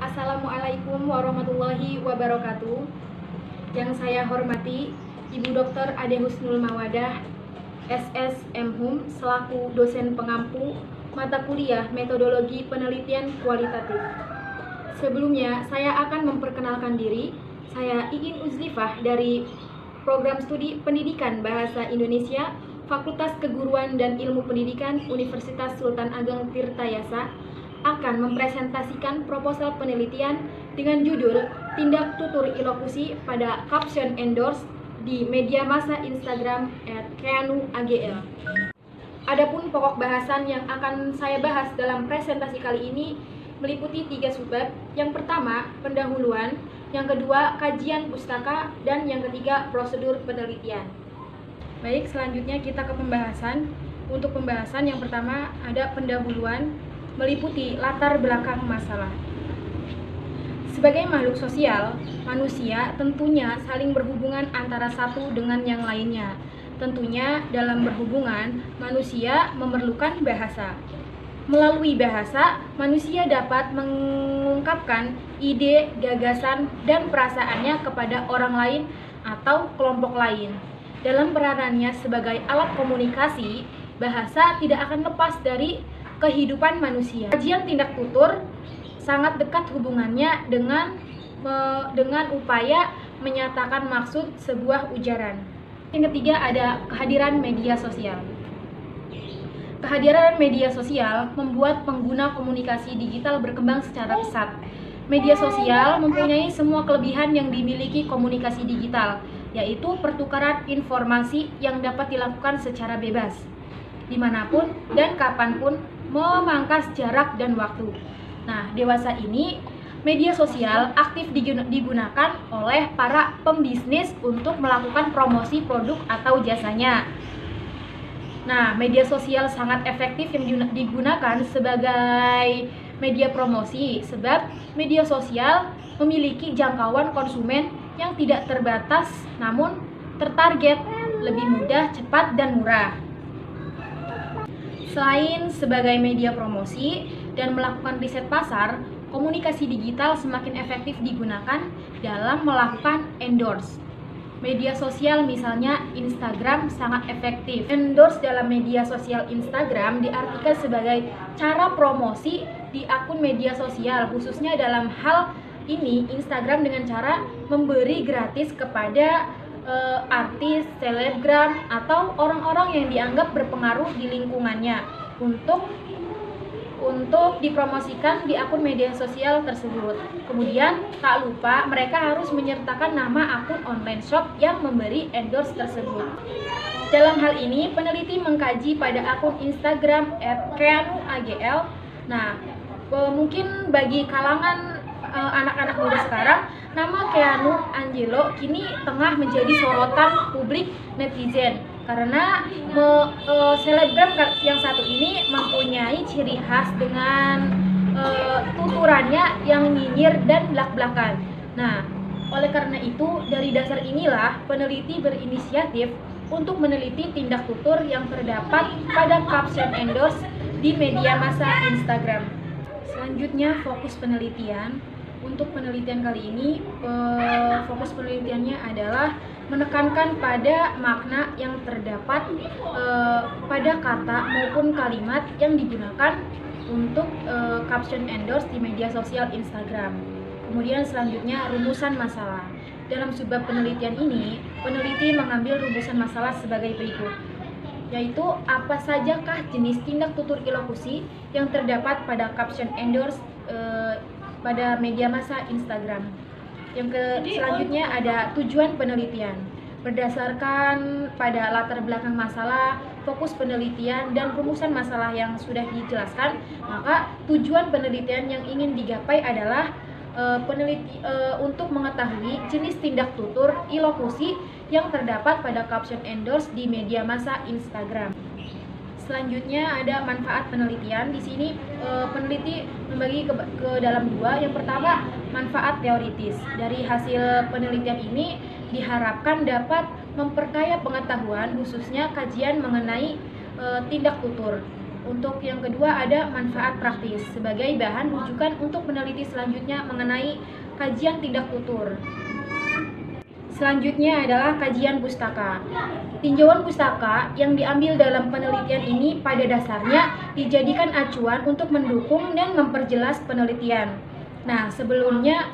Assalamualaikum warahmatullahi wabarakatuh. Yang saya hormati Ibu Dr. Ade Husnul Mawadah, SSMHum, selaku dosen pengampu mata kuliah Metodologi Penelitian Kualitatif. Sebelumnya, saya akan memperkenalkan diri. Saya Iin Uzlifah dari Program Studi Pendidikan Bahasa Indonesia, Fakultas Keguruan dan Ilmu Pendidikan Universitas Sultan Ageng Tirtayasa, akan mempresentasikan proposal penelitian dengan judul Tindak Tutur Ilokusi pada Caption Endorse di media massa Instagram @keanu_agl. Adapun pokok bahasan yang akan saya bahas dalam presentasi kali ini meliputi 3 subbab. Yang pertama, pendahuluan, yang kedua, kajian pustaka, dan yang ketiga, prosedur penelitian. Baik, selanjutnya kita ke pembahasan. Untuk pembahasan yang pertama ada pendahuluan, meliputi latar belakang masalah. Sebagai makhluk sosial, manusia tentunya saling berhubungan antara satu dengan yang lainnya. Tentunya dalam berhubungan, manusia memerlukan bahasa. Melalui bahasa, manusia dapat mengungkapkan ide, gagasan, dan perasaannya kepada orang lain atau kelompok lain. Dalam peranannya sebagai alat komunikasi, bahasa tidak akan lepas dari kehidupan manusia. Kajian tindak tutur sangat dekat hubungannya dengan upaya menyatakan maksud sebuah ujaran. Yang ketiga ada kehadiran media sosial. Kehadiran media sosial membuat pengguna komunikasi digital berkembang secara pesat. Media sosial mempunyai semua kelebihan yang dimiliki komunikasi digital, yaitu pertukaran informasi yang dapat dilakukan secara bebas, dimanapun dan kapanpun, memangkas jarak dan waktu. Nah, dewasa ini media sosial aktif digunakan oleh para pembisnis untuk melakukan promosi produk atau jasanya. Nah, media sosial sangat efektif yang digunakan sebagai media promosi, sebab media sosial memiliki jangkauan konsumen yang tidak terbatas namun tertarget, lebih mudah, cepat, dan murah. Selain sebagai media promosi dan melakukan riset pasar, komunikasi digital semakin efektif digunakan dalam melakukan endorse. Media sosial misalnya Instagram sangat efektif. Endorse dalam media sosial Instagram diartikan sebagai cara promosi di akun media sosial, khususnya dalam hal ini Instagram dengan cara memberi gratis kepada artis, selebgram, atau orang-orang yang dianggap berpengaruh di lingkungannya untuk dipromosikan di akun media sosial tersebut. Kemudian tak lupa mereka harus menyertakan nama akun online shop yang memberi endorse tersebut. Dalam hal ini peneliti mengkaji pada akun Instagram @keanu_agl. Nah, mungkin bagi kalangan anak-anak muda sekarang, nama Keanu Angelo kini tengah menjadi sorotan publik netizen karena selebgram yang satu ini mempunyai ciri khas dengan tuturannya yang nyinyir dan belak-belakan. Nah, oleh karena itu dari dasar inilah peneliti berinisiatif untuk meneliti tindak tutur yang terdapat pada caption endorse di media massa Instagram. Selanjutnya fokus penelitian. Untuk penelitian kali ini, fokus penelitiannya adalah menekankan pada makna yang terdapat pada kata maupun kalimat yang digunakan untuk caption endorse di media sosial Instagram. Kemudian selanjutnya rumusan masalah. Dalam subbab penelitian ini, peneliti mengambil rumusan masalah sebagai berikut, yaitu apa sajakah jenis tindak tutur ilokusi yang terdapat pada caption endorse pada media massa Instagram. Selanjutnya ada tujuan penelitian. Berdasarkan pada latar belakang masalah, fokus penelitian, dan rumusan masalah yang sudah dijelaskan, maka tujuan penelitian yang ingin digapai adalah untuk mengetahui jenis tindak tutur ilokusi yang terdapat pada caption endorse di media massa Instagram. Selanjutnya ada manfaat penelitian. Di sini peneliti membagi ke dalam dua. Yang pertama, manfaat teoritis. Dari hasil penelitian ini diharapkan dapat memperkaya pengetahuan, khususnya kajian mengenai tindak tutur. Untuk yang kedua ada manfaat praktis sebagai bahan rujukan untuk peneliti selanjutnya mengenai kajian tindak tutur. Selanjutnya adalah kajian pustaka. Tinjauan pustaka yang diambil dalam penelitian ini pada dasarnya dijadikan acuan untuk mendukung dan memperjelas penelitian. Nah, sebelumnya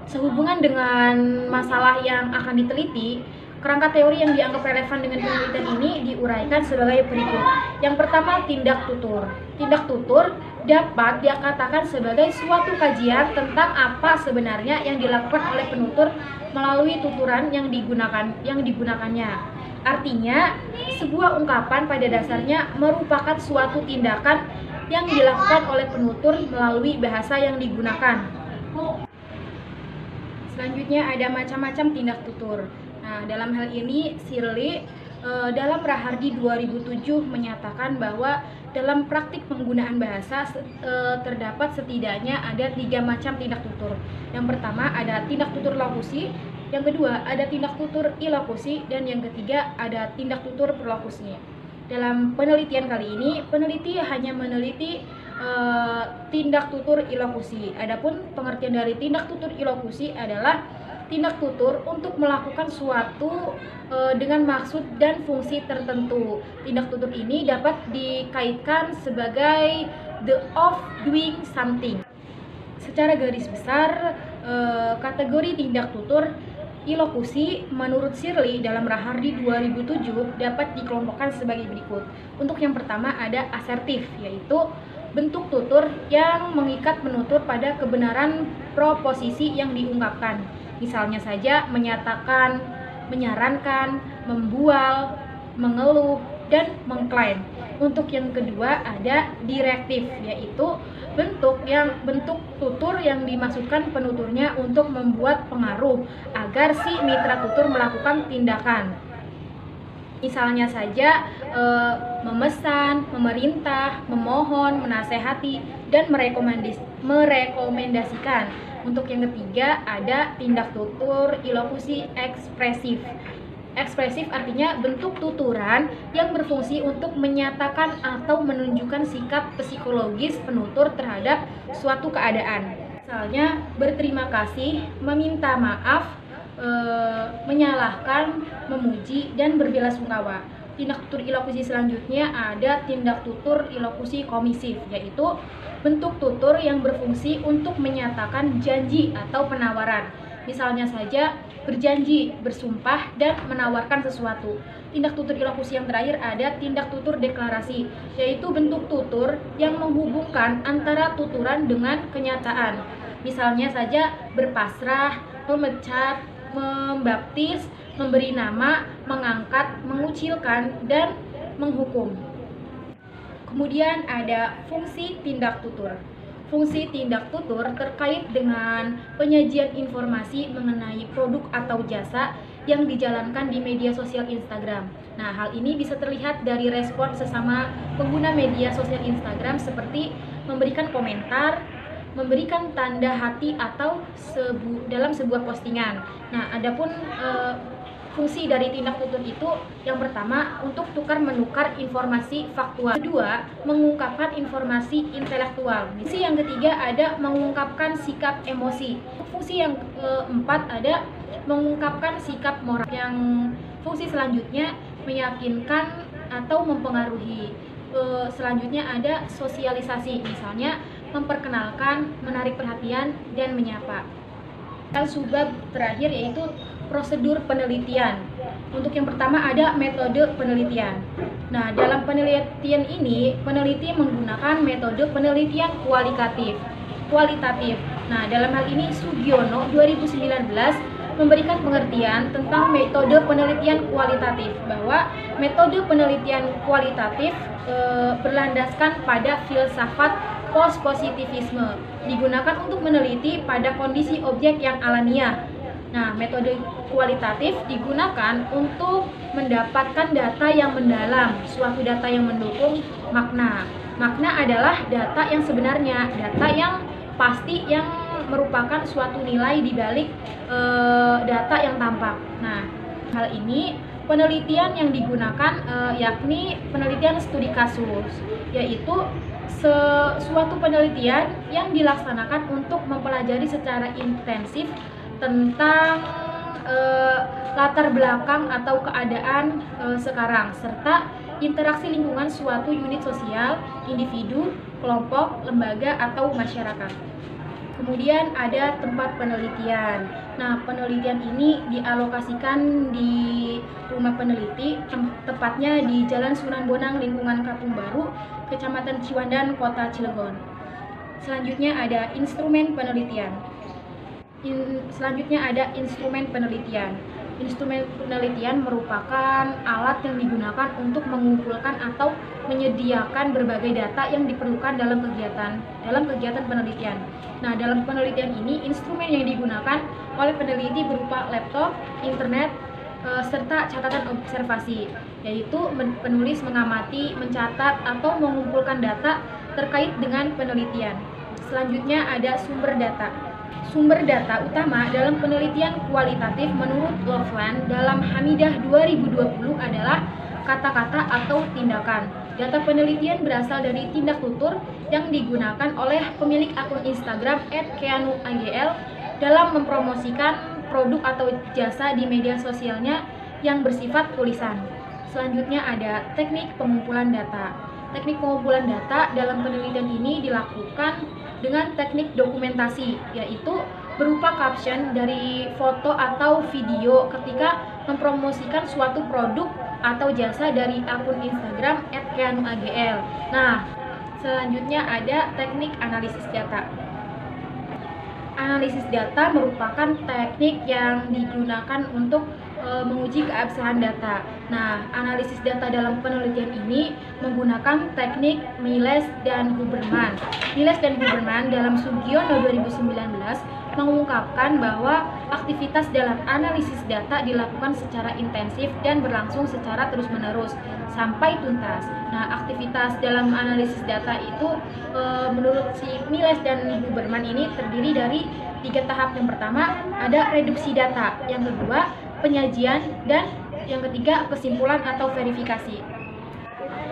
sehubungan dengan masalah yang akan diteliti, kerangka teori yang dianggap relevan dengan penelitian ini diuraikan sebagai berikut. Yang pertama, tindak tutur. Tindak tutur dapat dikatakan sebagai suatu kajian tentang apa sebenarnya yang dilakukan oleh penutur melalui tuturan yang digunakannya. Artinya, sebuah ungkapan pada dasarnya merupakan suatu tindakan yang dilakukan oleh penutur melalui bahasa yang digunakan. Selanjutnya ada macam-macam tindak tutur. Nah, dalam hal ini Shirley dalam Rahardi 2007 menyatakan bahwa dalam praktik penggunaan bahasa terdapat setidaknya ada 3 macam tindak tutur. Yang pertama ada tindak tutur lokusi, yang kedua ada tindak tutur ilokusi, dan yang ketiga ada tindak tutur perlokusi. Dalam penelitian kali ini, peneliti hanya meneliti tindak tutur ilokusi. Adapun pengertian dari tindak tutur ilokusi adalah tindak tutur untuk melakukan suatu dengan maksud dan fungsi tertentu. Tindak tutur ini dapat dikaitkan sebagai the of doing something. Secara garis besar, kategori tindak tutur ilokusi menurut Shirley dalam Rahardi 2007 dapat dikelompokkan sebagai berikut. Untuk yang pertama ada asertif, yaitu bentuk tutur yang mengikat penutur pada kebenaran proposisi yang diungkapkan. Misalnya saja menyatakan, menyarankan, membual, mengeluh, dan mengklaim. Untuk yang kedua ada direktif, yaitu bentuk tutur yang dimaksudkan penuturnya untuk membuat pengaruh agar si mitra tutur melakukan tindakan. Misalnya saja memesan, memerintah, memohon, menasehati, dan merekomendasikan. Untuk yang ketiga ada tindak tutur ilokusi ekspresif. Ekspresif artinya bentuk tuturan yang berfungsi untuk menyatakan atau menunjukkan sikap psikologis penutur terhadap suatu keadaan. Misalnya berterima kasih, meminta maaf, menyalahkan, memuji, dan berbelasungkawa. Tindak tutur ilokusi selanjutnya ada tindak tutur ilokusi komisif, yaitu bentuk tutur yang berfungsi untuk menyatakan janji atau penawaran. Misalnya saja berjanji, bersumpah, dan menawarkan sesuatu. Tindak tutur ilokusi yang terakhir ada tindak tutur deklarasi, yaitu bentuk tutur yang menghubungkan antara tuturan dengan kenyataan. Misalnya saja berpasrah, memecat, membaptis, memberi nama, mengangkat, mengucilkan, dan menghukum. Kemudian ada fungsi tindak tutur. Fungsi tindak tutur terkait dengan penyajian informasi mengenai produk atau jasa yang dijalankan di media sosial Instagram. Nah, hal ini bisa terlihat dari respon sesama pengguna media sosial Instagram seperti memberikan komentar, memberikan tanda hati atau dalam sebuah postingan. Nah, adapun fungsi dari tindak tutur itu yang pertama untuk tukar-menukar informasi faktual. Kedua, mengungkapkan informasi intelektual. Fungsi yang ketiga ada mengungkapkan sikap emosi. Fungsi yang keempat ada mengungkapkan sikap moral. Yang fungsi selanjutnya meyakinkan atau mempengaruhi. Selanjutnya ada sosialisasi, misalnya memperkenalkan, menarik perhatian, dan menyapa. Subbab terakhir yaitu prosedur penelitian. Untuk yang pertama ada metode penelitian. Nah, dalam penelitian ini peneliti menggunakan metode penelitian kualitatif. Nah, dalam hal ini Sugiono 2019 memberikan pengertian tentang metode penelitian kualitatif, bahwa metode penelitian kualitatif berlandaskan pada filsafat post-positivisme, digunakan untuk meneliti pada kondisi objek yang alamiah. Nah, metode kualitatif digunakan untuk mendapatkan data yang mendalam, suatu data yang mendukung makna. Makna adalah data yang sebenarnya, data yang pasti, yang merupakan suatu nilai di balik data yang tampak. Nah, hal ini Penelitian yang digunakan yakni penelitian studi kasus, yaitu suatu penelitian yang dilaksanakan untuk mempelajari secara intensif tentang latar belakang atau keadaan sekarang, serta interaksi lingkungan suatu unit sosial, individu, kelompok, lembaga, atau masyarakat. Kemudian ada tempat penelitian. Nah, penelitian ini dialokasikan di rumah peneliti, tepatnya di Jalan Sunan Bonang, lingkungan Kampung Baru, Kecamatan Ciwandan, Kota Cilegon. Selanjutnya ada instrumen penelitian. Instrumen penelitian. Instrumen penelitian merupakan alat yang digunakan untuk mengumpulkan atau menyediakan berbagai data yang diperlukan dalam kegiatan penelitian. Nah, dalam penelitian ini instrumen yang digunakan oleh peneliti berupa laptop, internet, serta catatan observasi, yaitu penulis mengamati, mencatat, atau mengumpulkan data terkait dengan penelitian. Selanjutnya ada sumber data. Sumber data utama dalam penelitian kualitatif menurut Loveland dalam Hamidah 2020 adalah kata-kata atau tindakan. Data penelitian berasal dari tindak tutur yang digunakan oleh pemilik akun Instagram @keanuagl dalam mempromosikan produk atau jasa di media sosialnya yang bersifat tulisan. Selanjutnya ada teknik pengumpulan data. Teknik pengumpulan data dalam penelitian ini dilakukan dengan teknik dokumentasi, yaitu berupa caption dari foto atau video ketika mempromosikan suatu produk atau jasa dari akun Instagram @keanuagl. Nah, selanjutnya ada teknik analisis data. Analisis data merupakan teknik yang digunakan untuk menguji keabsahan data. Nah, analisis data dalam penelitian ini menggunakan teknik Miles dan Huberman. Miles dan Huberman dalam Sugiono 2019 mengungkapkan bahwa aktivitas dalam analisis data dilakukan secara intensif dan berlangsung secara terus-menerus sampai tuntas. Nah, aktivitas dalam analisis data itu menurut si Miles dan Huberman ini terdiri dari 3 tahap. Yang pertama ada reduksi data, yang kedua penyajian, dan yang ketiga kesimpulan atau verifikasi.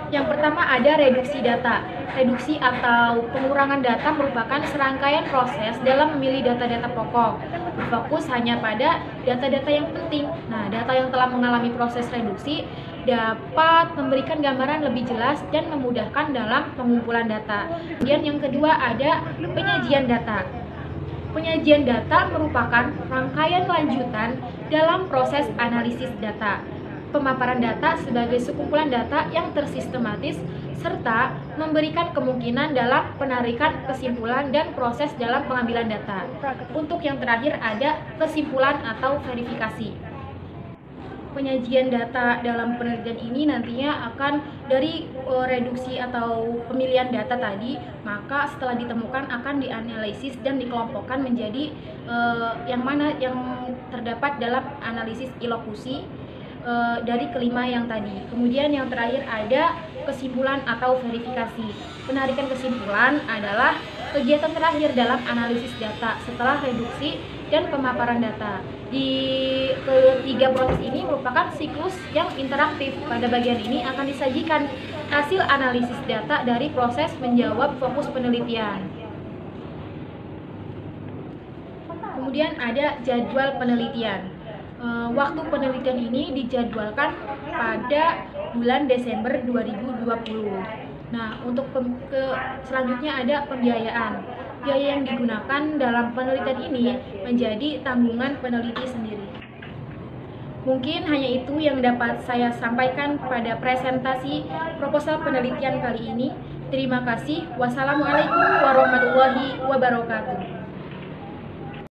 Yang pertama ada reduksi data. Reduksi atau pengurangan data merupakan serangkaian proses dalam memilih data-data pokok, berfokus hanya pada data-data yang penting. Nah, data yang telah mengalami proses reduksi dapat memberikan gambaran lebih jelas dan memudahkan dalam pengumpulan data. Kemudian yang kedua ada penyajian data. Penyajian data merupakan rangkaian lanjutan dalam proses analisis data. Pemaparan data sebagai sekumpulan data yang tersistematis serta memberikan kemungkinan dalam penarikan kesimpulan dan proses dalam pengambilan data. Untuk yang terakhir ada kesimpulan atau verifikasi. Penyajian data dalam penelitian ini nantinya akan dari reduksi atau pemilihan data tadi, maka setelah ditemukan akan dianalisis dan dikelompokkan menjadi yang mana yang terdapat dalam analisis ilokusi dari kelima yang tadi. Kemudian yang terakhir ada kesimpulan atau verifikasi. Penarikan kesimpulan adalah kegiatan terakhir dalam analisis data setelah reduksi dan pemaparan data. Di ketiga proses ini merupakan siklus yang interaktif. Pada bagian ini akan disajikan hasil analisis data dari proses menjawab fokus penelitian. Kemudian ada jadwal penelitian. Waktu penelitian ini dijadwalkan pada bulan Desember 2020. Nah, untuk selanjutnya ada pembiayaan. Biaya yang digunakan dalam penelitian ini menjadi tanggungan peneliti sendiri. Mungkin hanya itu yang dapat saya sampaikan pada presentasi proposal penelitian kali ini. Terima kasih. Wassalamualaikum warahmatullahi wabarakatuh.